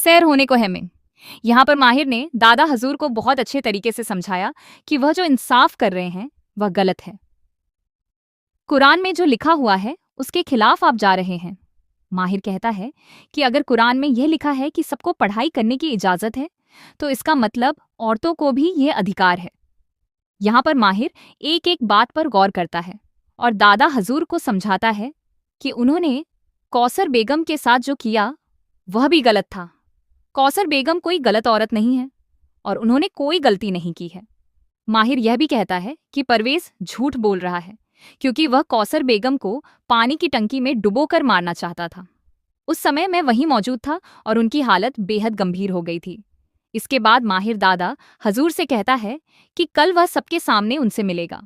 सैर होने को है में। यहाँ पर माहिर ने दादा हजूर को बहुत अच्छे तरीके से समझाया कि वह जो इंसाफ कर रहे हैं वह गलत है। कुरान में जो लिखा हुआ है उसके खिलाफ आप जा रहे हैं। माहिर कहता है कि अगर कुरान में यह लिखा है कि सबको पढ़ाई करने की इजाजत है तो इसका मतलब औरतों को भी यह अधिकार है। यहाँ पर माहिर एक एक बात पर गौर करता है और दादा हजूर को समझाता है कि उन्होंने कौसर बेगम के साथ जो किया वह भी गलत था। कौसर बेगम कोई गलत औरत नहीं है और उन्होंने कोई गलती नहीं की है। माहिर यह भी कहता है कि परवेज झूठ बोल रहा है क्योंकि वह कौसर बेगम को पानी की टंकी में डुबोकर मारना चाहता था। उस समय मैं वहीं मौजूद था और उनकी हालत बेहद गंभीर हो गई थी। इसके बाद माहिर दादा हजूर से कहता है कि कल वह सबके सामने उनसे मिलेगा।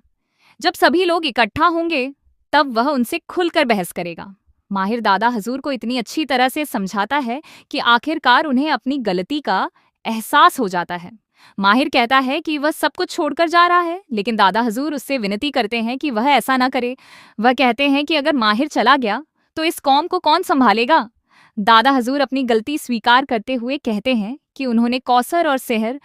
जब सभी लोग इकट्ठा होंगे तब वह उनसे खुलकर बहस करेगा। माहिर दादा हजूर को इतनी अच्छी तरह से समझाता है कि आखिरकार उन्हें अपनी गलती का एहसास हो जाता है। माहिर कहता है कि वह सब कुछ छोड़कर जा रहा है, लेकिन दादा हजूर उससे विनती करते हैं कि वह ऐसा ना करे। वह कहते हैं कि अगर माहिर चला गया तो इस कौम को कौन संभालेगा। दादा हजूर अपनी गलती स्वीकार करते हुए कहते हैं कि उन्होंने कौसर और सेहर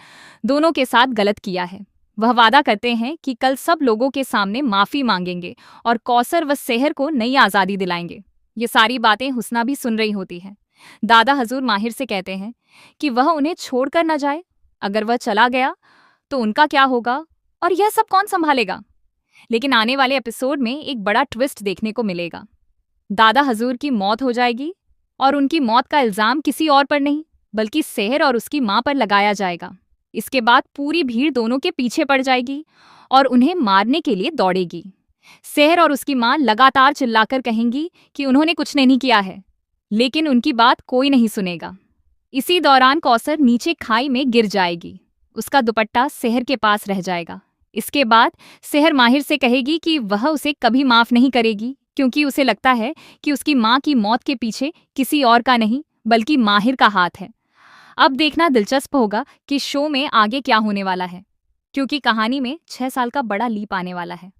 दोनों के साथ गलत किया है। वह वादा करते हैं कि कल सब लोगों के सामने माफी मांगेंगे और कौसर व सेहर को नई आज़ादी दिलाएंगे। ये सारी बातें हुस्ना भी सुन रही होती है। दादा हजूर माहिर से कहते हैं कि वह उन्हें छोड़कर न जाए। अगर वह चला गया तो उनका क्या होगा और यह सब कौन संभालेगा। लेकिन आने वाले एपिसोड में एक बड़ा ट्विस्ट देखने को मिलेगा। दादा हजूर की मौत हो जाएगी और उनकी मौत का इल्जाम किसी और पर नहीं बल्कि सेहर और उसकी मां पर लगाया जाएगा। इसके बाद पूरी भीड़ दोनों के पीछे पड़ जाएगी और उन्हें मारने के लिए दौड़ेगी। सेहर और उसकी मां लगातार चिल्लाकर कहेंगी कि उन्होंने कुछ नहीं किया है, लेकिन उनकी बात कोई नहीं सुनेगा। इसी दौरान कौसर नीचे खाई में गिर जाएगी। उसका दुपट्टा सेहर के पास रह जाएगा। इसके बाद सेहर माहिर से कहेगी कि वह उसे कभी माफ नहीं करेगी क्योंकि उसे लगता है कि उसकी मां की मौत के पीछे किसी और का नहीं बल्कि माहिर का हाथ है। अब देखना दिलचस्प होगा कि शो में आगे क्या होने वाला है, क्योंकि कहानी में 6 साल का बड़ा लीप आने वाला है।